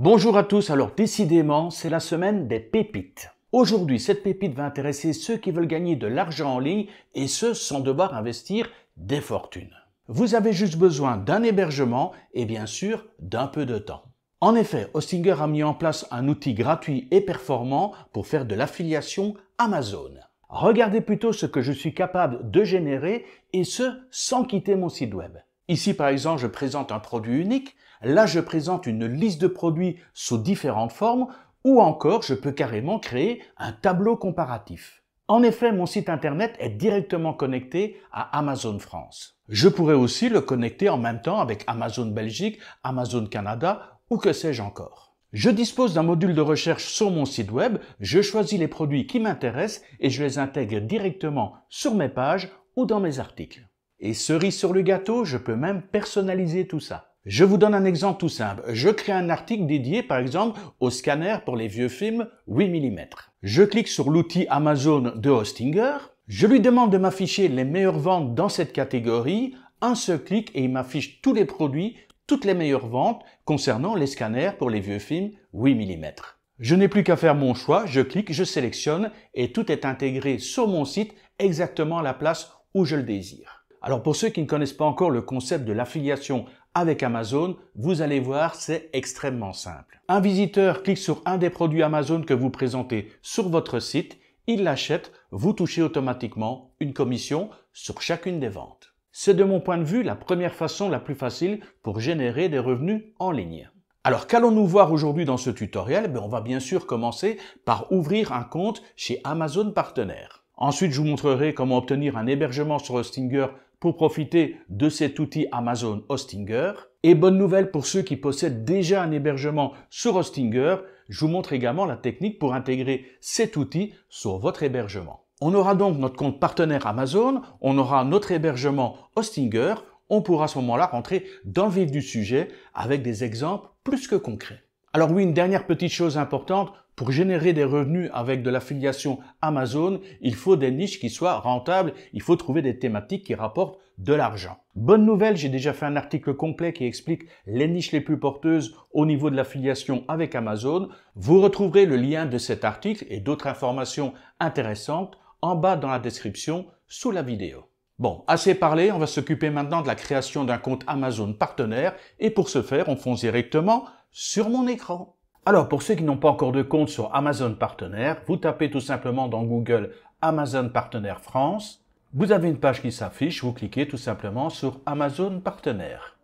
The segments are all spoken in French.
Bonjour à tous, alors décidément, c'est la semaine des pépites. Aujourd'hui, cette pépite va intéresser ceux qui veulent gagner de l'argent en ligne et ce, sans devoir investir des fortunes. Vous avez juste besoin d'un hébergement et bien sûr, d'un peu de temps. En effet, Hostinger a mis en place un outil gratuit et performant pour faire de l'affiliation Amazon. Regardez plutôt ce que je suis capable de générer et ce, sans quitter mon site web. Ici, par exemple, je présente un produit unique. Là, je présente une liste de produits sous différentes formes ou encore, je peux carrément créer un tableau comparatif. En effet, mon site internet est directement connecté à Amazon France. Je pourrais aussi le connecter en même temps avec Amazon Belgique, Amazon Canada ou que sais-je encore. Je dispose d'un module de recherche sur mon site web, je choisis les produits qui m'intéressent et je les intègre directement sur mes pages ou dans mes articles. Et cerise sur le gâteau, je peux même personnaliser tout ça. Je vous donne un exemple tout simple. Je crée un article dédié par exemple au scanner pour les vieux films 8 mm. Je clique sur l'outil Amazon de Hostinger. Je lui demande de m'afficher les meilleures ventes dans cette catégorie. Un seul clic et il m'affiche tous les produits, toutes les meilleures ventes concernant les scanners pour les vieux films 8 mm. Je n'ai plus qu'à faire mon choix, je clique, je sélectionne et tout est intégré sur mon site exactement à la place où je le désire. Alors pour ceux qui ne connaissent pas encore le concept de l'affiliation avec Amazon, vous allez voir, c'est extrêmement simple. Un visiteur clique sur un des produits Amazon que vous présentez sur votre site, il l'achète, vous touchez automatiquement une commission sur chacune des ventes. C'est de mon point de vue la première façon la plus facile pour générer des revenus en ligne. Alors qu'allons-nous voir aujourd'hui dans ce tutoriel? On va bien sûr commencer par ouvrir un compte chez Amazon Partenaire. Ensuite, je vous montrerai comment obtenir un hébergement sur Hostinger pour profiter de cet outil Amazon Hostinger. Et bonne nouvelle pour ceux qui possèdent déjà un hébergement sur Hostinger, je vous montre également la technique pour intégrer cet outil sur votre hébergement. On aura donc notre compte partenaire Amazon, on aura notre hébergement Hostinger, on pourra à ce moment-là rentrer dans le vif du sujet avec des exemples plus que concrets. Alors oui, une dernière petite chose importante, pour générer des revenus avec de l'affiliation Amazon, il faut des niches qui soient rentables, il faut trouver des thématiques qui rapportent de l'argent. Bonne nouvelle, j'ai déjà fait un article complet qui explique les niches les plus porteuses au niveau de l'affiliation avec Amazon. Vous retrouverez le lien de cet article et d'autres informations intéressantes en bas dans la description sous la vidéo. Bon, assez parlé, on va s'occuper maintenant de la création d'un compte Amazon partenaire et pour ce faire, on fonce directement sur mon écran. Alors, pour ceux qui n'ont pas encore de compte sur Amazon Partenaire, vous tapez tout simplement dans Google Amazon Partenaire France. Vous avez une page qui s'affiche, vous cliquez tout simplement sur Amazon Partenaire.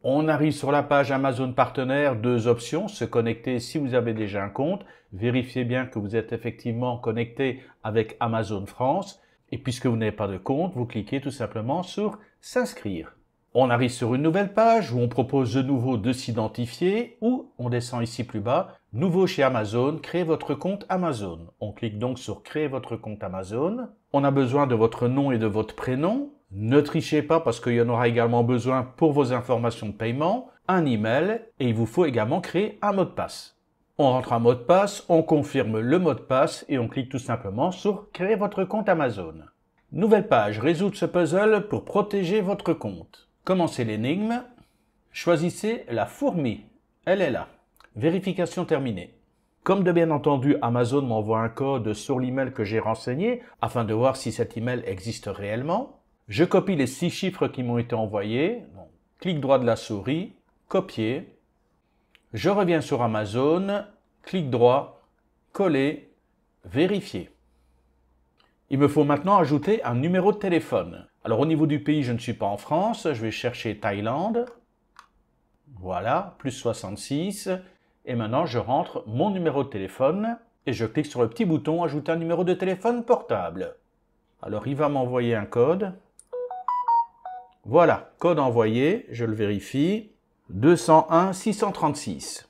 On arrive sur la page Amazon Partenaire, deux options, se connecter si vous avez déjà un compte. Vérifiez bien que vous êtes effectivement connecté avec Amazon France. Et puisque vous n'avez pas de compte, vous cliquez tout simplement sur S'inscrire. On arrive sur une nouvelle page où on propose de nouveau de s'identifier ou on descend ici plus bas, nouveau chez Amazon, créez votre compte Amazon. On clique donc sur créer votre compte Amazon. On a besoin de votre nom et de votre prénom. Ne trichez pas parce qu'il y en aura également besoin pour vos informations de paiement, un email et il vous faut également créer un mot de passe. On rentre un mot de passe, on confirme le mot de passe et on clique tout simplement sur créer votre compte Amazon. Nouvelle page, résoudre ce puzzle pour protéger votre compte. Commencez l'énigme, choisissez la fourmi, elle est là. Vérification terminée. Comme de bien entendu, Amazon m'envoie un code sur l'email que j'ai renseigné afin de voir si cet email existe réellement. Je copie les 6 chiffres qui m'ont été envoyés, donc, clic droit de la souris, copier. Je reviens sur Amazon, clic droit, coller, vérifier. Il me faut maintenant ajouter un numéro de téléphone. Alors au niveau du pays, je ne suis pas en France, je vais chercher Thaïlande. Voilà, plus 66. Et maintenant, je rentre mon numéro de téléphone et je clique sur le petit bouton ajouter un numéro de téléphone portable. Alors il va m'envoyer un code. Voilà, code envoyé, je le vérifie. 201 636.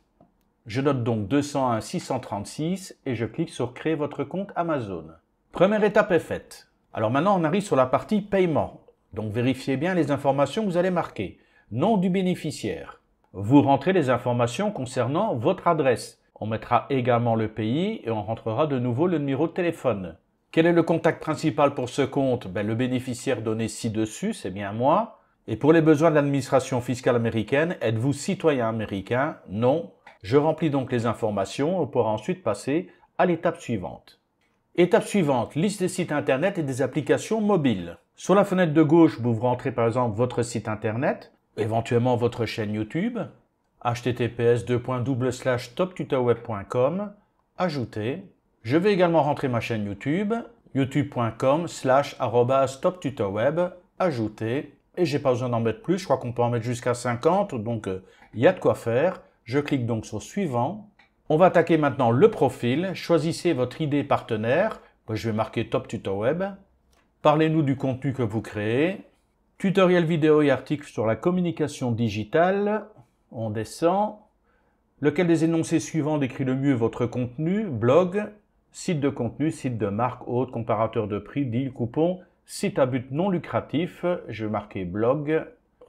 Je note donc 201 636 et je clique sur créer votre compte Amazon. Première étape est faite. Alors maintenant, on arrive sur la partie paiement. Donc vérifiez bien les informations que vous allez marquer. Nom du bénéficiaire. Vous rentrez les informations concernant votre adresse. On mettra également le pays et on rentrera de nouveau le numéro de téléphone. Quel est le contact principal pour ce compte? Le bénéficiaire donné ci-dessus, c'est bien moi. Et pour les besoins de l'administration fiscale américaine, êtes-vous citoyen américain? Non. Je remplis donc les informations pour ensuite passer à l'étape suivante. Étape suivante, liste des sites internet et des applications mobiles. Sur la fenêtre de gauche, vous rentrez par exemple votre site internet, éventuellement votre chaîne YouTube, https://toptutorweb.com, ajouter. Je vais également rentrer ma chaîne YouTube, youtube.com/toptutorweb, ajouter. Et j'ai pas besoin d'en mettre plus, je crois qu'on peut en mettre jusqu'à 50, donc il y a de quoi faire. Je clique donc sur suivant. On va attaquer maintenant le profil. Choisissez votre ID partenaire. Moi, je vais marquer Top Tutor Web. Parlez-nous du contenu que vous créez. Tutoriel vidéo et articles sur la communication digitale. On descend. Lequel des énoncés suivants décrit le mieux votre contenu? Blog, site de contenu, site de marque, hôte, comparateur de prix, deal, coupon, site à but non lucratif. Je vais marquer blog.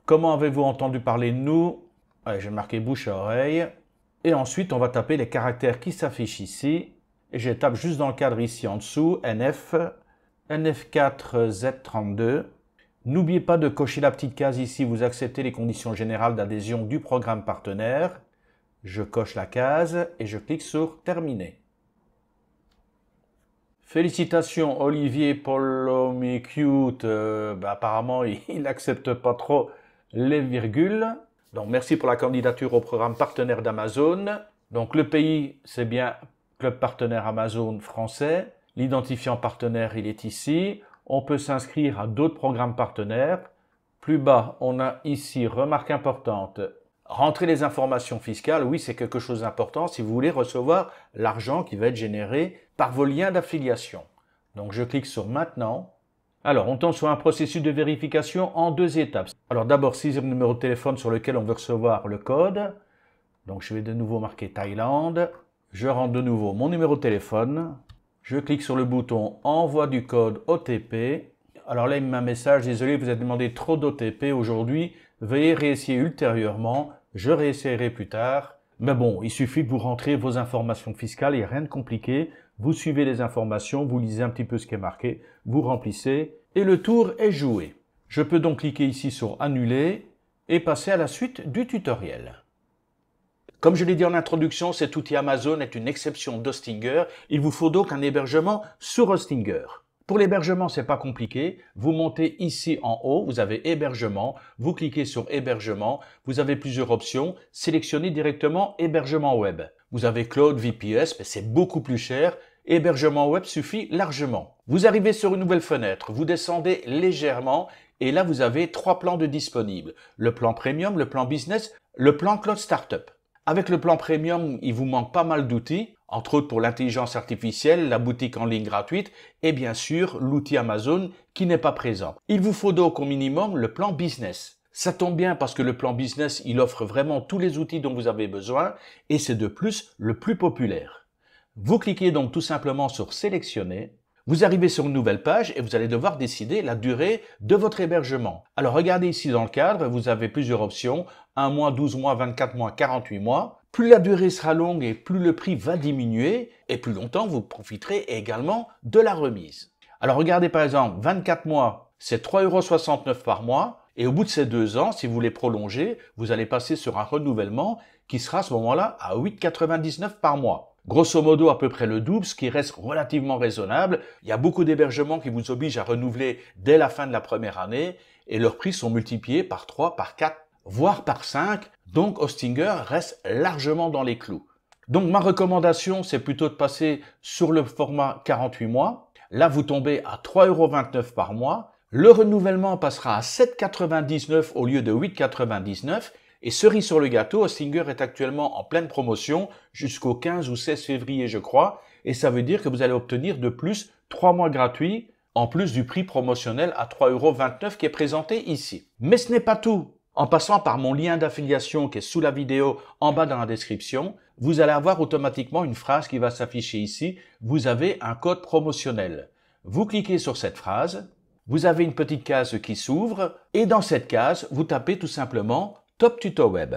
Comment avez-vous entendu parler de nous? Je vais marquer bouche à oreille. Et ensuite, on va taper les caractères qui s'affichent ici. Et je tape juste dans le cadre ici en dessous, NF, NF4Z32. N'oubliez pas de cocher la petite case ici, vous acceptez les conditions générales d'adhésion du programme partenaire. Je coche la case et je clique sur Terminer. Félicitations Olivier Polomicute, apparemment il n'accepte pas trop les virgules. Donc merci pour la candidature au programme partenaire d'Amazon. Donc le pays c'est bien Club Partenaire Amazon français. L'identifiant partenaire il est ici. On peut s'inscrire à d'autres programmes partenaires. Plus bas on a ici, remarque importante, rentrer les informations fiscales. Oui, c'est quelque chose d'important si vous voulez recevoir l'argent qui va être généré par vos liens d'affiliation. Donc je clique sur Maintenant. Alors, on tombe sur un processus de vérification en 2 étapes. Alors d'abord, saisir le numéro de téléphone sur lequel on veut recevoir le code. Donc je vais de nouveau marquer Thaïlande. Je rentre de nouveau mon numéro de téléphone. Je clique sur le bouton Envoi du code OTP. Alors là, il me met un message, désolé, vous avez demandé trop d'OTP aujourd'hui. Veuillez réessayer ultérieurement. Je réessayerai plus tard. Mais bon, il suffit que vous rentrez vos informations fiscales, il n'y a rien de compliqué. Vous suivez les informations, vous lisez un petit peu ce qui est marqué, vous remplissez et le tour est joué. Je peux donc cliquer ici sur Annuler et passer à la suite du tutoriel. Comme je l'ai dit en introduction, cet outil Amazon est une exception d'Hostinger. Il vous faut donc un hébergement sur Hostinger. Pour l'hébergement, c'est pas compliqué. Vous montez ici en haut, vous avez hébergement, vous cliquez sur hébergement, vous avez plusieurs options, sélectionnez directement hébergement web. Vous avez Cloud, VPS, mais c'est beaucoup plus cher. Hébergement web suffit largement. Vous arrivez sur une nouvelle fenêtre, vous descendez légèrement et là vous avez 3 plans de disponibles. Le plan Premium, le plan Business, le plan Cloud Startup. Avec le plan Premium, il vous manque pas mal d'outils, entre autres pour l'intelligence artificielle, la boutique en ligne gratuite et bien sûr l'outil Amazon qui n'est pas présent. Il vous faut donc au minimum le plan Business. Ça tombe bien parce que le plan Business, il offre vraiment tous les outils dont vous avez besoin et c'est de plus le plus populaire. Vous cliquez donc tout simplement sur Sélectionner. Vous arrivez sur une nouvelle page et vous allez devoir décider la durée de votre hébergement. Alors regardez ici dans le cadre, vous avez plusieurs options, 1 mois, 12 mois, 24 mois, 48 mois. Plus la durée sera longue et plus le prix va diminuer et plus longtemps vous profiterez également de la remise. Alors regardez par exemple, 24 mois, c'est 3,69 € par mois et au bout de ces 2 ans, si vous voulez prolonger, vous allez passer sur un renouvellement qui sera à ce moment-là à 8,99 € par mois. Grosso modo, à peu près le double, ce qui reste relativement raisonnable. Il y a beaucoup d'hébergements qui vous obligent à renouveler dès la fin de la première année et leurs prix sont multipliés par 3, par 4, voire par 5. Donc, Hostinger reste largement dans les clous. Donc, ma recommandation, c'est plutôt de passer sur le format 48 mois. Là, vous tombez à 3,29 € par mois. Le renouvellement passera à 7,99 € au lieu de 8,99 €. Et cerise sur le gâteau, Hostinger est actuellement en pleine promotion jusqu'au 15 ou 16 février, je crois. Et ça veut dire que vous allez obtenir de plus 3 mois gratuits, en plus du prix promotionnel à 3,29 € qui est présenté ici. Mais ce n'est pas tout. En passant par mon lien d'affiliation qui est sous la vidéo en bas dans la description, vous allez avoir automatiquement une phrase qui va s'afficher ici. Vous avez un code promotionnel. Vous cliquez sur cette phrase, vous avez une petite case qui s'ouvre et dans cette case, vous tapez tout simplement Top Tutor Web,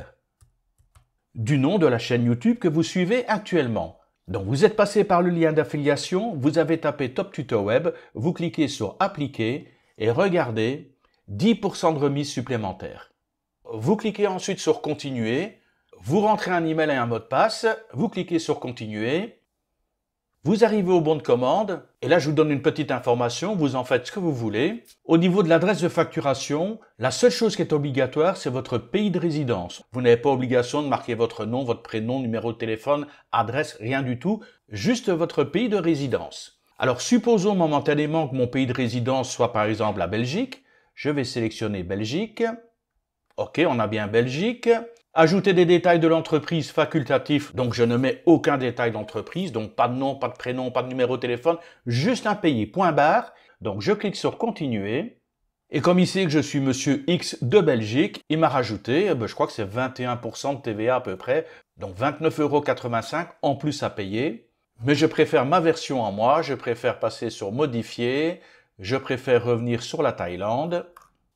du nom de la chaîne YouTube que vous suivez actuellement. Donc vous êtes passé par le lien d'affiliation, vous avez tapé Top Tutor Web, vous cliquez sur Appliquer et regardez 10% de remise supplémentaire. Vous cliquez ensuite sur Continuer, Vous rentrez un email et un mot de passe, vous cliquez sur continuer. Vous arrivez au bon de commande, et là je vous donne une petite information, vous en faites ce que vous voulez. Au niveau de l'adresse de facturation, la seule chose qui est obligatoire, c'est votre pays de résidence. Vous n'avez pas obligation de marquer votre nom, votre prénom, numéro de téléphone, adresse, rien du tout, juste votre pays de résidence. Alors supposons momentanément que mon pays de résidence soit par exemple la Belgique. Je vais sélectionner Belgique. Ok, on a bien Belgique. Ajouter des détails de l'entreprise facultatif, donc je ne mets aucun détail d'entreprise, donc pas de nom, pas de prénom, pas de numéro de téléphone, juste un pays, point barre. Donc je clique sur continuer. Et comme il sait que je suis monsieur X de Belgique, il m'a rajouté, je crois que c'est 21% de TVA à peu près, donc 29,85 € en plus à payer. Mais je préfère ma version à moi, je préfère passer sur modifier, je préfère revenir sur la Thaïlande,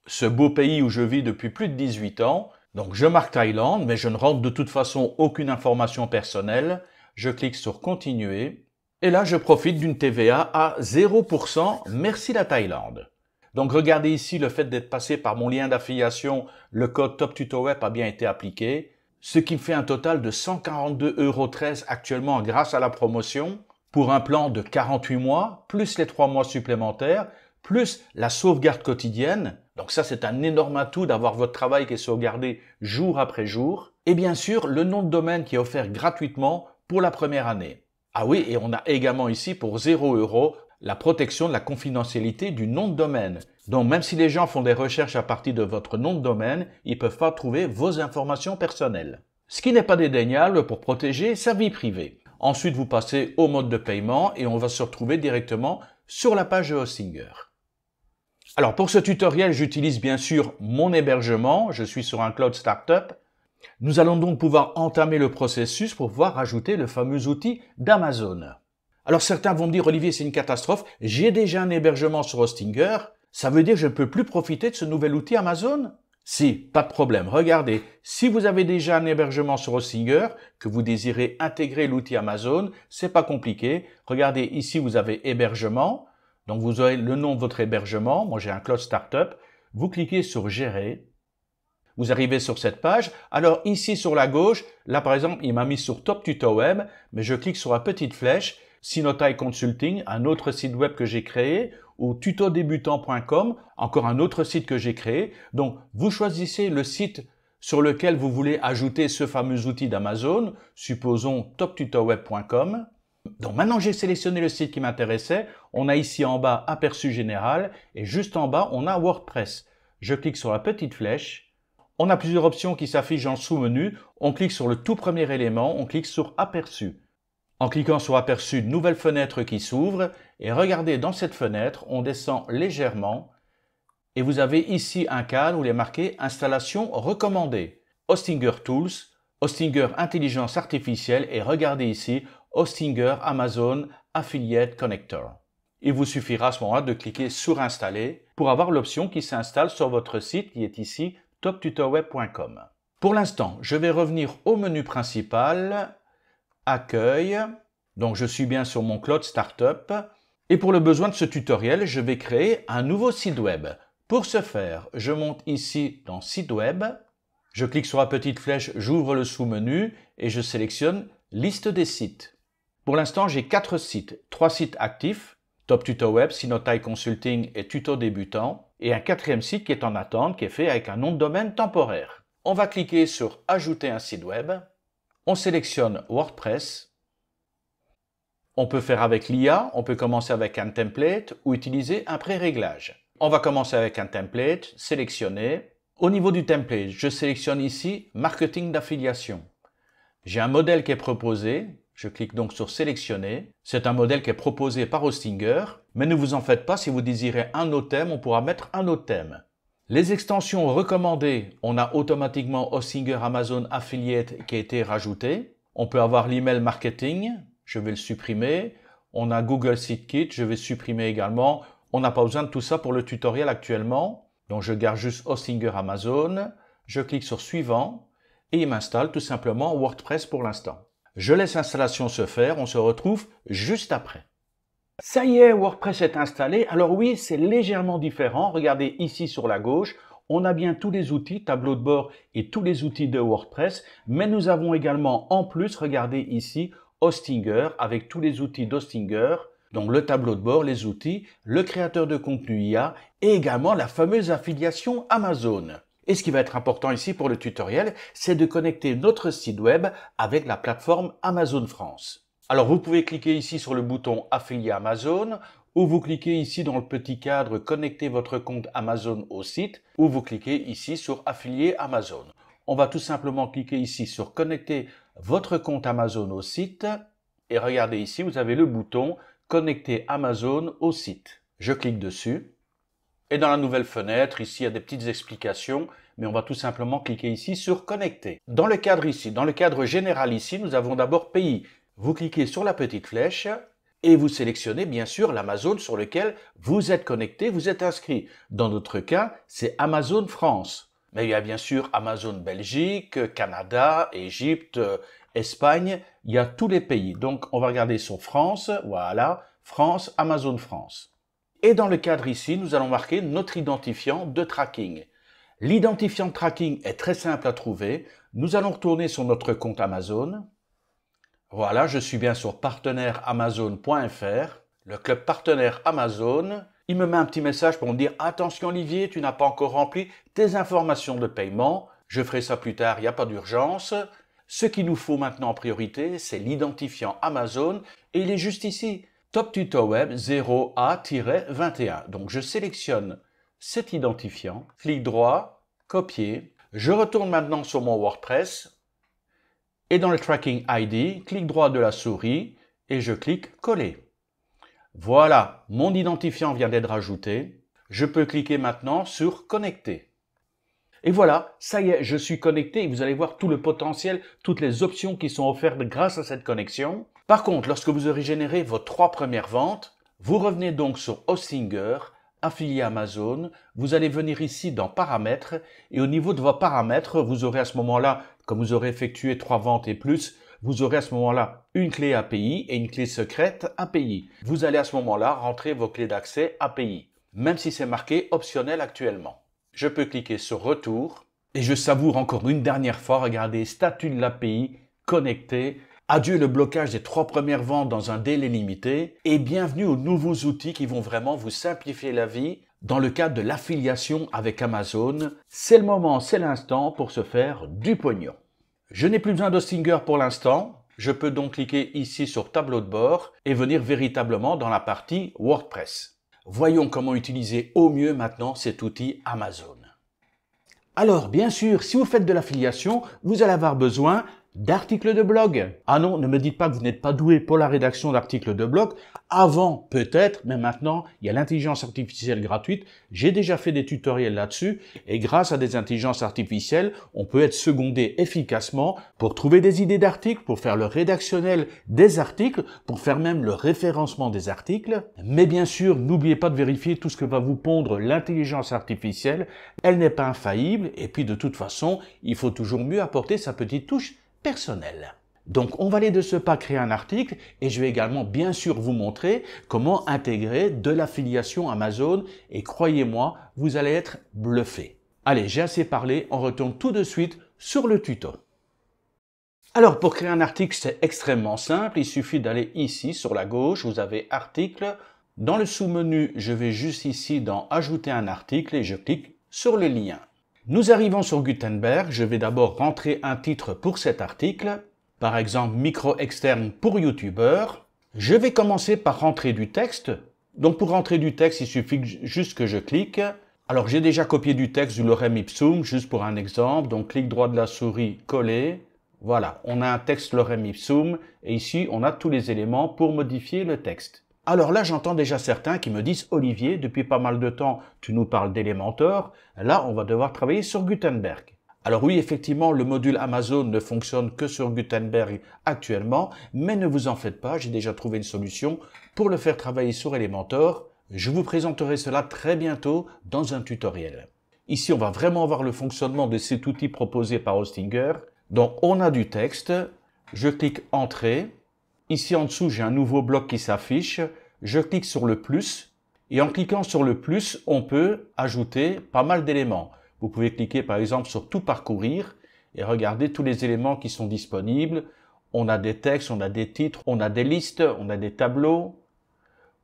ce beau pays où je vis depuis plus de 18 ans. Donc je marque Thaïlande, mais je ne rentre de toute façon aucune information personnelle. Je clique sur continuer. Et là, je profite d'une TVA à 0%. Merci la Thaïlande. Donc regardez ici le fait d'être passé par mon lien d'affiliation. Le code TopTutoWeb a bien été appliqué. Ce qui me fait un total de 142,13 € actuellement grâce à la promotion. Pour un plan de 48 mois, plus les 3 mois supplémentaires, plus la sauvegarde quotidienne. Donc ça, c'est un énorme atout d'avoir votre travail qui est sauvegardé jour après jour. Et bien sûr, le nom de domaine qui est offert gratuitement pour la première année. Ah oui, et on a également ici pour 0 € la protection de la confidentialité du nom de domaine. Donc même si les gens font des recherches à partir de votre nom de domaine, ils ne peuvent pas trouver vos informations personnelles. Ce qui n'est pas dédaignable pour protéger sa vie privée. Ensuite, vous passez au mode de paiement et on va se retrouver directement sur la page de Hostinger. Alors pour ce tutoriel, j'utilise bien sûr mon hébergement, je suis sur un cloud startup. Nous allons donc pouvoir entamer le processus pour pouvoir rajouter le fameux outil d'Amazon. Alors certains vont me dire, Olivier, c'est une catastrophe, j'ai déjà un hébergement sur Hostinger, ça veut dire que je ne peux plus profiter de ce nouvel outil Amazon? Si, pas de problème, regardez, si vous avez déjà un hébergement sur Hostinger, que vous désirez intégrer l'outil Amazon, c'est pas compliqué, regardez ici vous avez hébergement. Donc vous aurez le nom de votre hébergement, moi j'ai un cloud startup, vous cliquez sur gérer, vous arrivez sur cette page, alors ici sur la gauche, là par exemple il m'a mis sur TopTutoWeb, mais je clique sur la petite flèche, Sinotai Consulting, un autre site web que j'ai créé, ou tutodébutant.com, encore un autre site que j'ai créé, donc vous choisissez le site sur lequel vous voulez ajouter ce fameux outil d'Amazon, supposons toptutoweb.com. Donc maintenant que j'ai sélectionné le site qui m'intéressait, on a ici en bas aperçu général et juste en bas on a WordPress. Je clique sur la petite flèche. On a plusieurs options qui s'affichent en sous-menu. On clique sur le tout premier élément, on clique sur aperçu. En cliquant sur aperçu, une nouvelle fenêtre qui s'ouvre et regardez dans cette fenêtre, on descend légèrement et vous avez ici un cadre où il est marqué installation recommandée. Hostinger Tools, Hostinger Intelligence Artificielle et regardez ici Hostinger Amazon Affiliate Connector. Il vous suffira à ce moment-là de cliquer sur Installer pour avoir l'option qui s'installe sur votre site qui est ici toptutoweb.com. Pour l'instant, je vais revenir au menu principal, Accueil. Donc je suis bien sur mon cloud startup. Et pour le besoin de ce tutoriel, je vais créer un nouveau site web. Pour ce faire, je monte ici dans Site web. Je clique sur la petite flèche, j'ouvre le sous-menu et je sélectionne Liste des sites. Pour l'instant, j'ai 4 sites, 3 sites actifs, TopTutoWeb, Sinotai Consulting et Tuto Débutant, et un 4e site qui est en attente, qui est fait avec un nom de domaine temporaire. On va cliquer sur Ajouter un site web. On sélectionne WordPress. On peut faire avec l'IA, on peut commencer avec un template ou utiliser un pré-réglage. On va commencer avec un template, sélectionner. Au niveau du template, je sélectionne ici Marketing d'affiliation. J'ai un modèle qui est proposé. Je clique donc sur sélectionner. C'est un modèle qui est proposé par Hostinger, mais ne vous en faites pas, si vous désirez un autre thème, on pourra mettre un autre thème. Les extensions recommandées, on a automatiquement Hostinger Amazon Affiliate qui a été rajouté. On peut avoir l'email marketing, je vais le supprimer. On a Google SiteKit, je vais supprimer également. On n'a pas besoin de tout ça pour le tutoriel actuellement. Donc je garde juste Hostinger Amazon, je clique sur suivant et il m'installe tout simplement WordPress pour l'instant. Je laisse l'installation se faire, on se retrouve juste après. Ça y est, WordPress est installé. Alors oui, c'est légèrement différent. Regardez ici sur la gauche, on a bien tous les outils, tableau de bord et tous les outils de WordPress, mais nous avons également en plus, regardez ici, Hostinger avec tous les outils d'Hostinger, donc le tableau de bord, les outils, le créateur de contenu IA et également la fameuse affiliation Amazon. Et ce qui va être important ici pour le tutoriel, c'est de connecter notre site web avec la plateforme Amazon France. Alors vous pouvez cliquer ici sur le bouton affilié Amazon, ou vous cliquez ici dans le petit cadre connecter votre compte Amazon au site, ou vous cliquez ici sur affilié Amazon. On va tout simplement cliquer ici sur connecter votre compte Amazon au site, et regardez ici, vous avez le bouton connecter Amazon au site. Je clique dessus. Et dans la nouvelle fenêtre, ici, il y a des petites explications, mais on va tout simplement cliquer ici sur connecter. Dans le cadre ici, dans le cadre général ici, nous avons d'abord pays. Vous cliquez sur la petite flèche et vous sélectionnez bien sûr l'Amazon sur lequel vous êtes connecté, vous êtes inscrit. Dans notre cas, c'est Amazon France. Mais il y a bien sûr Amazon Belgique, Canada, Égypte, Espagne, il y a tous les pays. Donc on va regarder sur France, voilà, France, Amazon France. Et dans le cadre ici, nous allons marquer notre identifiant de tracking. L'identifiant de tracking est très simple à trouver. Nous allons retourner sur notre compte Amazon. Voilà, je suis bien sur partenaireamazon.fr, le club partenaire Amazon. Il me met un petit message pour me dire « Attention Olivier, tu n'as pas encore rempli tes informations de paiement. Je ferai ça plus tard, il n'y a pas d'urgence. » Ce qu'il nous faut maintenant en priorité, c'est l'identifiant Amazon et il est juste ici. Top Tuto Web 0A-21. Donc je sélectionne cet identifiant, clic droit, copier. Je retourne maintenant sur mon WordPress et dans le Tracking ID, clic droit de la souris et je clique coller. Voilà, mon identifiant vient d'être ajouté. Je peux cliquer maintenant sur connecter. Et voilà, ça y est, je suis connecté et vous allez voir tout le potentiel, toutes les options qui sont offertes grâce à cette connexion. Par contre, lorsque vous aurez généré vos 3 premières ventes, vous revenez donc sur Hostinger, affilié Amazon, vous allez venir ici dans paramètres et au niveau de vos paramètres, vous aurez à ce moment-là, comme vous aurez effectué 3 ventes et plus, vous aurez à ce moment-là une clé API et une clé secrète API. Vous allez à ce moment-là rentrer vos clés d'accès API, même si c'est marqué optionnel actuellement. Je peux cliquer sur retour et je savoure encore une dernière fois, regardez, statut de l'API, connecté. Adieu le blocage des 3 premières ventes dans un délai limité et bienvenue aux nouveaux outils qui vont vraiment vous simplifier la vie dans le cadre de l'affiliation avec Amazon. C'est le moment, c'est l'instant pour se faire du pognon. Je n'ai plus besoin d'Hostinger pour l'instant. Je peux donc cliquer ici sur tableau de bord et venir véritablement dans la partie WordPress. Voyons comment utiliser au mieux maintenant cet outil Amazon. Alors, bien sûr, si vous faites de l'affiliation, vous allez avoir besoin d'articles de blog. Ah non, ne me dites pas que vous n'êtes pas doué pour la rédaction d'articles de blog. Avant, peut-être, mais maintenant, il y a l'intelligence artificielle gratuite. J'ai déjà fait des tutoriels là-dessus et grâce à des intelligences artificielles, on peut être secondé efficacement pour trouver des idées d'articles, pour faire le rédactionnel des articles, pour faire même le référencement des articles. Mais bien sûr, n'oubliez pas de vérifier tout ce que va vous pondre l'intelligence artificielle. Elle n'est pas infaillible et puis de toute façon, il faut toujours mieux apporter sa petite touche personnelle. Donc on va aller de ce pas créer un article et je vais également bien sûr vous montrer comment intégrer de l'affiliation Amazon et croyez-moi, vous allez être bluffé. Allez, j'ai assez parlé, on retourne tout de suite sur le tuto. Alors pour créer un article, c'est extrêmement simple, il suffit d'aller ici sur la gauche, vous avez article. Dans le sous-menu, je vais juste ici dans ajouter un article et je clique sur le lien. Nous arrivons sur Gutenberg, je vais d'abord rentrer un titre pour cet article, par exemple micro externe pour youtubeur. Je vais commencer par rentrer du texte. Donc pour rentrer du texte, il suffit juste que je clique. Alors j'ai déjà copié du texte du lorem ipsum, juste pour un exemple. Donc clic droit de la souris, coller. Voilà, on a un texte lorem ipsum et ici on a tous les éléments pour modifier le texte. Alors là, j'entends déjà certains qui me disent « Olivier, depuis pas mal de temps, tu nous parles d'Elementor. Là, on va devoir travailler sur Gutenberg. » Alors oui, effectivement, le module Amazon ne fonctionne que sur Gutenberg actuellement, mais ne vous en faites pas, j'ai déjà trouvé une solution pour le faire travailler sur Elementor. Je vous présenterai cela très bientôt dans un tutoriel. Ici, on va vraiment voir le fonctionnement de cet outil proposé par Hostinger. Donc, on a du texte, je clique « Entrée ». Ici en dessous, j'ai un nouveau bloc qui s'affiche. Je clique sur le plus et en cliquant sur le plus, on peut ajouter pas mal d'éléments. Vous pouvez cliquer par exemple sur tout parcourir et regarder tous les éléments qui sont disponibles. On a des textes, on a des titres, on a des listes, on a des tableaux.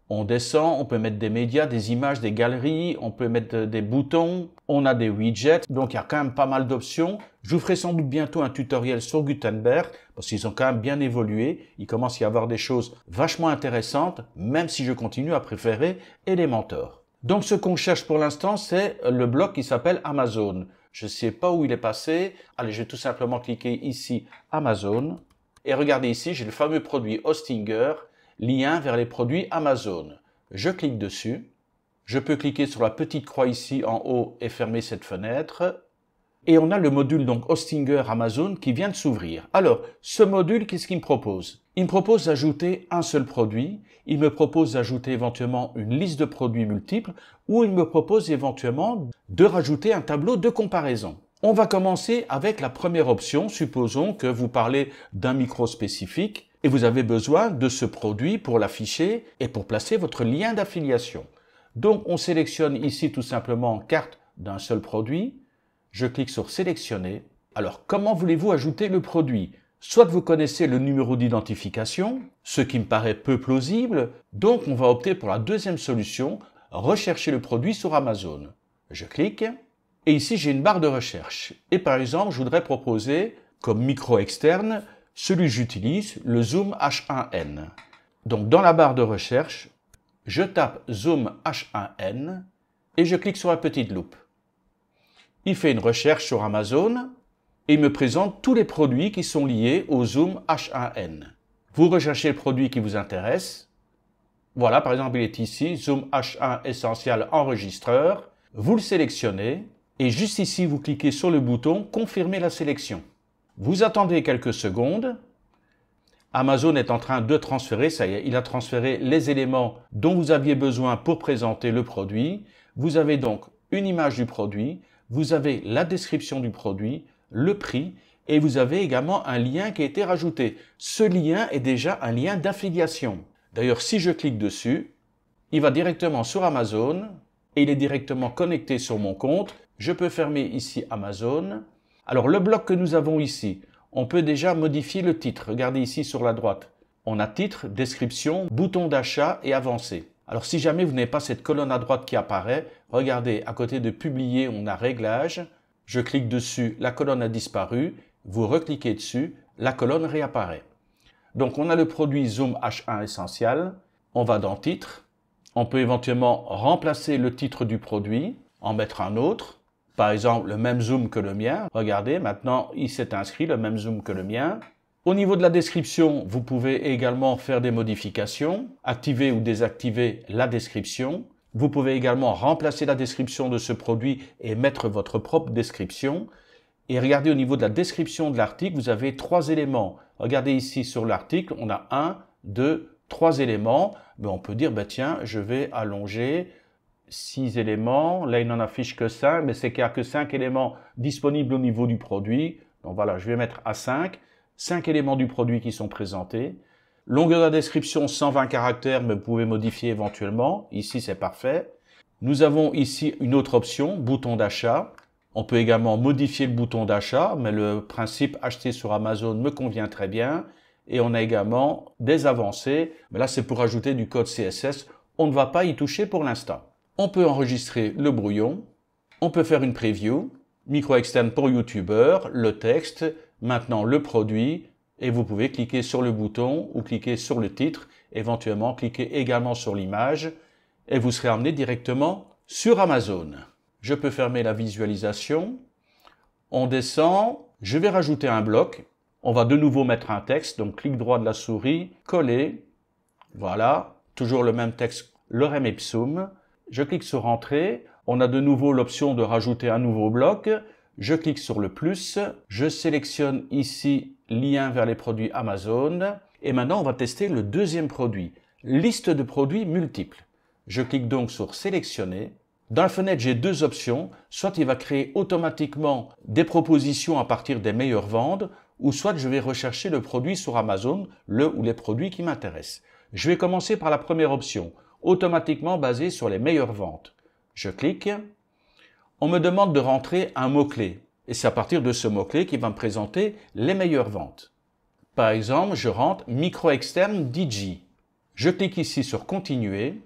On descend, on peut mettre des médias, des images, des galeries, on peut mettre des boutons, on a des widgets, donc il y a quand même pas mal d'options. Je vous ferai sans doute bientôt un tutoriel sur Gutenberg, parce qu'ils ont quand même bien évolué. Il commence à y avoir des choses vachement intéressantes, même si je continue à préférer Elementor. Donc ce qu'on cherche pour l'instant, c'est le bloc qui s'appelle Amazon. Je ne sais pas où il est passé. Allez, je vais tout simplement cliquer ici, Amazon. Et regardez ici, j'ai le fameux produit Hostinger, lien vers les produits Amazon. Je clique dessus. Je peux cliquer sur la petite croix ici en haut et fermer cette fenêtre. Et on a le module donc Hostinger Amazon qui vient de s'ouvrir. Alors, ce module, qu'est-ce qu'il me propose? Il me propose d'ajouter un seul produit. Il me propose d'ajouter éventuellement une liste de produits multiples ou il me propose éventuellement de rajouter un tableau de comparaison. On va commencer avec la première option. Supposons que vous parlez d'un micro spécifique et vous avez besoin de ce produit pour l'afficher et pour placer votre lien d'affiliation. Donc, on sélectionne ici tout simplement carte d'un seul produit. Je clique sur sélectionner. Alors, comment voulez-vous ajouter le produit? Soit vous connaissez le numéro d'identification, ce qui me paraît peu plausible. Donc, on va opter pour la deuxième solution, rechercher le produit sur Amazon. Je clique. Et ici, j'ai une barre de recherche. Et par exemple, je voudrais proposer comme micro externe celui que j'utilise, le Zoom H1N. Donc, dans la barre de recherche, je tape Zoom H1N et je clique sur la petite loupe. Il fait une recherche sur Amazon et il me présente tous les produits qui sont liés au Zoom H1N. Vous recherchez le produit qui vous intéresse. Voilà, par exemple, il est ici, Zoom H1 Essential Enregistreur. Vous le sélectionnez et juste ici, vous cliquez sur le bouton « Confirmer la sélection ». Vous attendez quelques secondes. Amazon est en train de transférer, ça y est, il a transféré les éléments dont vous aviez besoin pour présenter le produit. Vous avez donc une image du produit, vous avez la description du produit, le prix et vous avez également un lien qui a été rajouté. Ce lien est déjà un lien d'affiliation. D'ailleurs, si je clique dessus, il va directement sur Amazon et il est directement connecté sur mon compte. Je peux fermer ici Amazon. Alors, le bloc que nous avons ici, on peut déjà modifier le titre. Regardez ici sur la droite. On a titre, description, bouton d'achat et avancé. Alors, si jamais vous n'avez pas cette colonne à droite qui apparaît, regardez, à côté de publier, on a réglage. Je clique dessus, la colonne a disparu. Vous recliquez dessus, la colonne réapparaît. Donc, on a le produit Zoom H1 Essential. On va dans titre. On peut éventuellement remplacer le titre du produit, en mettre un autre. Par exemple, le même zoom que le mien. Regardez, maintenant, il s'est inscrit, le même zoom que le mien. Au niveau de la description, vous pouvez également faire des modifications, activer ou désactiver la description. Vous pouvez également remplacer la description de ce produit et mettre votre propre description. Et regardez au niveau de la description de l'article, vous avez 3 éléments. Regardez ici sur l'article, on a 1, 2, 3 éléments. Mais on peut dire, bah tiens, je vais allonger 6 éléments. Là, il n'en affiche que 5, mais c'est qu'il n'y a que 5 éléments disponibles au niveau du produit. Donc voilà, je vais mettre à 5. 5 éléments du produit qui sont présentés. Longueur de la description, 120 caractères, mais vous pouvez modifier éventuellement. Ici, c'est parfait. Nous avons ici une autre option, bouton d'achat. On peut également modifier le bouton d'achat, mais le principe acheter sur Amazon me convient très bien. Et on a également des avancées, mais là, c'est pour ajouter du code CSS. On ne va pas y toucher pour l'instant. On peut enregistrer le brouillon, on peut faire une preview, micro externe pour YouTuber, le texte, maintenant le produit, et vous pouvez cliquer sur le bouton ou cliquer sur le titre, éventuellement cliquer également sur l'image, et vous serez amené directement sur Amazon. Je peux fermer la visualisation, on descend, je vais rajouter un bloc, on va de nouveau mettre un texte, donc clic droit de la souris, coller, voilà, toujours le même texte, lorem ipsum. Je clique sur Entrée, on a de nouveau l'option de rajouter un nouveau bloc, je clique sur le plus, je sélectionne ici lien vers les produits Amazon et maintenant on va tester le deuxième produit, liste de produits multiples. Je clique donc sur sélectionner. Dans la fenêtre, j'ai 2 options, soit il va créer automatiquement des propositions à partir des meilleures ventes ou soit je vais rechercher le produit sur Amazon, le ou les produits qui m'intéressent. Je vais commencer par la première option, automatiquement basé sur les meilleures ventes. Je clique. on me demande de rentrer un mot-clé. Et c'est à partir de ce mot-clé qu'il va me présenter les meilleures ventes. Par exemple, je rentre micro externe DJ. Je clique ici sur continuer.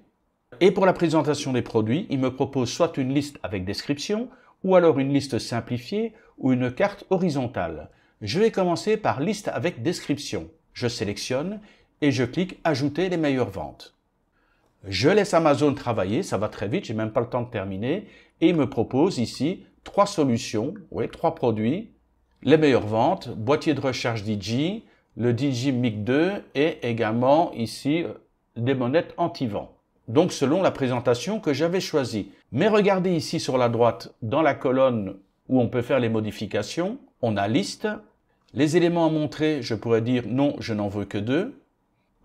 Et pour la présentation des produits, il me propose soit une liste avec description, ou alors une liste simplifiée, ou une carte horizontale. Je vais commencer par liste avec description. Je sélectionne et je clique ajouter les meilleures ventes. Je laisse Amazon travailler, ça va très vite, j'ai même pas le temps de terminer. Et il me propose ici 3 solutions, 3 produits. Les meilleures ventes, boîtier de recharge DJ, le DJ Mic 2 et également ici des monettes anti-vent. Donc selon la présentation que j'avais choisie. Mais regardez ici sur la droite, dans la colonne où on peut faire les modifications, on a liste. Les éléments à montrer, je pourrais dire non, je n'en veux que 2.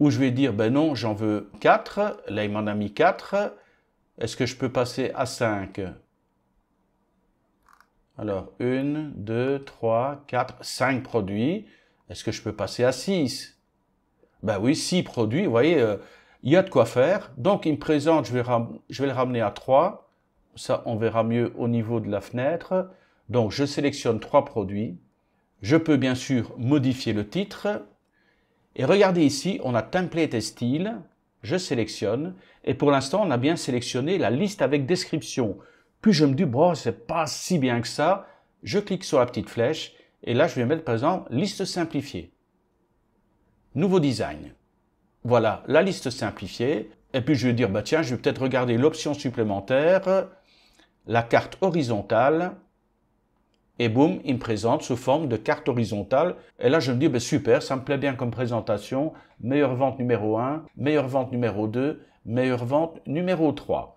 Ou je vais dire ben non, j'en veux 4. Là, il m'en a mis 4. Est-ce que je peux passer à 5? Alors 1, 2, 3, 4, 5 produits. Est-ce que je peux passer à 6? Ben oui, 6 produits, vous voyez, il y a de quoi faire. Donc, il me présente, je vais le ramener à 3. Ça, on verra mieux au niveau de la fenêtre. Donc, je sélectionne 3 produits. Je peux bien sûr modifier le titre. Et regardez ici, on a template et style. Je sélectionne. Et pour l'instant, on a bien sélectionné la liste avec description. Puis je me dis, bon, c'est pas si bien que ça. Je clique sur la petite flèche. Et là, je vais mettre, par exemple, liste simplifiée. Nouveau design. Voilà, la liste simplifiée. Et puis, je vais dire, bah tiens, je vais peut-être regarder l'option supplémentaire, la carte horizontale. Et boum, il me présente sous forme de carte horizontale. Et là, je me dis, bah super, ça me plaît bien comme présentation. Meilleure vente numéro 1, meilleure vente numéro 2, meilleure vente numéro 3.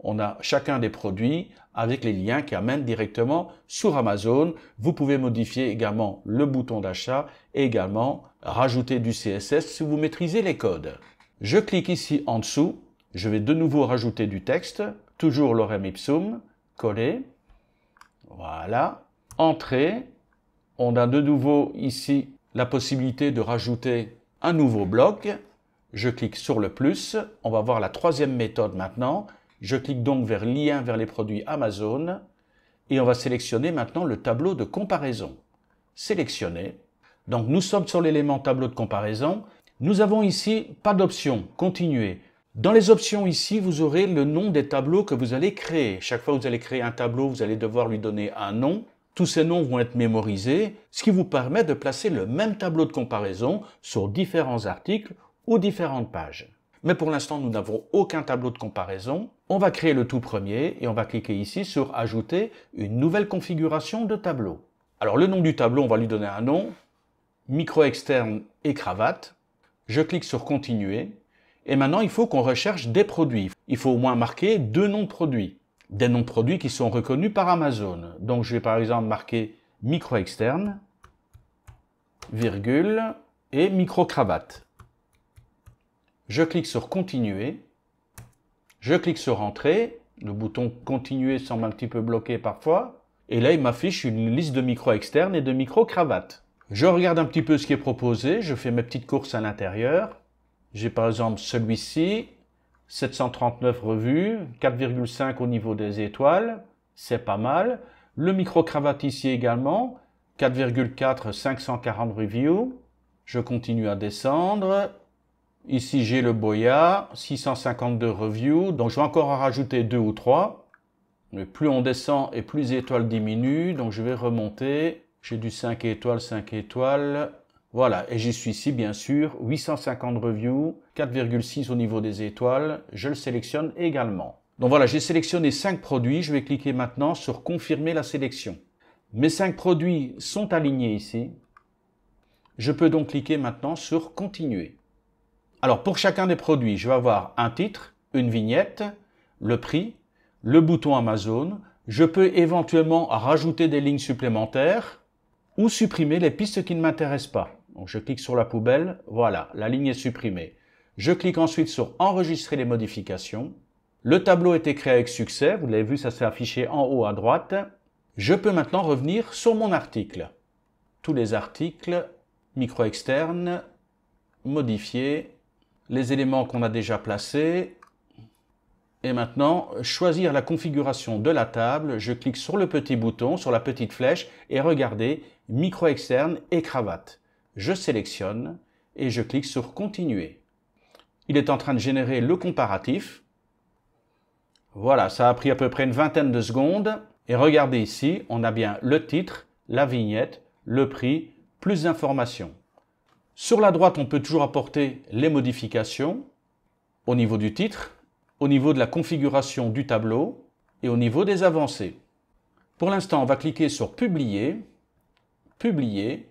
On a chacun des produits avec les liens qui amènent directement sur Amazon. Vous pouvez modifier également le bouton d'achat et également rajouter du CSS si vous maîtrisez les codes. Je clique ici en dessous. Je vais de nouveau rajouter du texte. Toujours lorem ipsum. Coller. Voilà. Entrée. On a de nouveau ici la possibilité de rajouter un nouveau bloc. Je clique sur le plus. On va voir la troisième méthode maintenant. Je clique donc vers lien vers les produits Amazon et on va sélectionner maintenant le tableau de comparaison. Sélectionner. Donc nous sommes sur l'élément tableau de comparaison. Nous avons ici pas d'option, continuer. Dans les options ici, vous aurez le nom des tableaux que vous allez créer. Chaque fois que vous allez créer un tableau, vous allez devoir lui donner un nom. Tous ces noms vont être mémorisés, ce qui vous permet de placer le même tableau de comparaison sur différents articles ou différentes pages. Mais pour l'instant, nous n'avons aucun tableau de comparaison. On va créer le tout premier et on va cliquer ici sur « Ajouter une nouvelle configuration de tableau ». Alors le nom du tableau, on va lui donner un nom, micro externe et cravate. Je clique sur « Continuer ». Et maintenant, il faut qu'on recherche des produits. Il faut au moins marquer 2 noms de produits. Des noms de produits qui sont reconnus par Amazon. Donc je vais par exemple marquer micro externe, virgule, et micro cravate. Je clique sur continuer, je clique sur entrée, le bouton continuer semble un petit peu bloqué parfois, et là il m'affiche une liste de micros externes et de micros cravates. Je regarde un petit peu ce qui est proposé, je fais mes petites courses à l'intérieur. J'ai par exemple celui-ci, 739 revues, 4,5 au niveau des étoiles, c'est pas mal. Le micro cravate ici également, 4,4, 540 reviews. Je continue à descendre. Ici, j'ai le Boya, 652 reviews, donc je vais encore en rajouter 2 ou 3. Mais plus on descend et plus les étoiles diminuent, donc je vais remonter. J'ai du 5 étoiles, 5 étoiles. Voilà, et j'y suis ici, bien sûr, 850 reviews, 4,6 au niveau des étoiles. Je le sélectionne également. Donc voilà, j'ai sélectionné 5 produits. Je vais cliquer maintenant sur « Confirmer la sélection ». Mes 5 produits sont alignés ici. Je peux donc cliquer maintenant sur « Continuer ». Alors, pour chacun des produits, je vais avoir un titre, une vignette, le prix, le bouton Amazon. Je peux éventuellement rajouter des lignes supplémentaires ou supprimer les pistes qui ne m'intéressent pas. Donc, je clique sur la poubelle. Voilà, la ligne est supprimée. Je clique ensuite sur « Enregistrer les modifications ». Le tableau a été créé avec succès. Vous l'avez vu, ça s'est affiché en haut à droite. Je peux maintenant revenir sur mon article. Tous les articles, micro externe, modifier. Les éléments qu'on a déjà placés, Et maintenant, choisir la configuration de la table. Je clique sur le petit bouton, sur la petite flèche et regardez, micro externe et cravate. Je sélectionne et je clique sur continuer. Il est en train de générer le comparatif. Voilà, ça a pris à peu près une vingtaine de secondes. Et regardez ici, on a bien le titre, la vignette, le prix, plus d'informations. Sur la droite, on peut toujours apporter les modifications au niveau du titre, au niveau de la configuration du tableau et au niveau des avancées. Pour l'instant, on va cliquer sur Publier, Publier.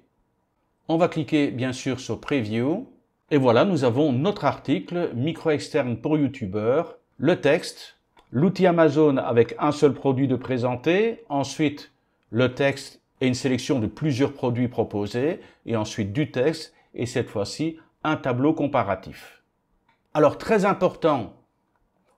On va cliquer bien sûr sur Preview. Et voilà, nous avons notre article micro externe pour youtubeurs, le texte, l'outil Amazon avec un seul produit de présenter, ensuite le texte et une sélection de plusieurs produits proposés, et ensuite du texte, et cette fois-ci un tableau comparatif. Alors très important,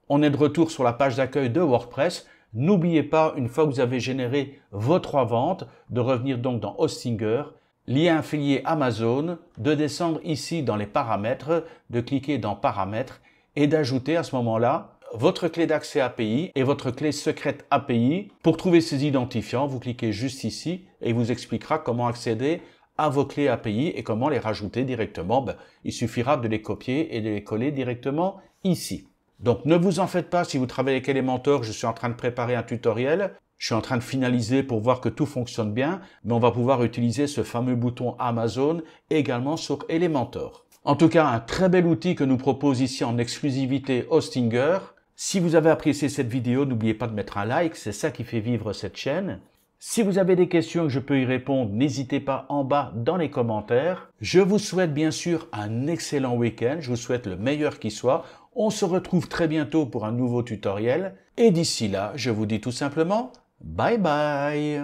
on est de retour sur la page d'accueil de WordPress. N'oubliez pas, une fois que vous avez généré vos 3 ventes, de revenir donc dans Hostinger, lien affilié Amazon, de descendre ici dans les paramètres, de cliquer dans Paramètres et d'ajouter à ce moment-là votre clé d'accès API et votre clé secrète API. Pour trouver ces identifiants, vous cliquez juste ici et il vous expliquera comment accéder à vos clés API et comment les rajouter directement. Il suffira de les copier et de les coller directement ici. Donc ne vous en faites pas si vous travaillez avec Elementor, je suis en train de préparer un tutoriel. Je suis en train de finaliser pour voir que tout fonctionne bien, mais on va pouvoir utiliser ce fameux bouton Amazon également sur Elementor. En tout cas, un très bel outil que nous propose ici en exclusivité Hostinger. Si vous avez apprécié cette vidéo, n'oubliez pas de mettre un like, c'est ça qui fait vivre cette chaîne. Si vous avez des questions et que je peux y répondre, n'hésitez pas en bas dans les commentaires. Je vous souhaite bien sûr un excellent week-end, je vous souhaite le meilleur qui soit. On se retrouve très bientôt pour un nouveau tutoriel. Et d'ici là, je vous dis tout simplement bye bye.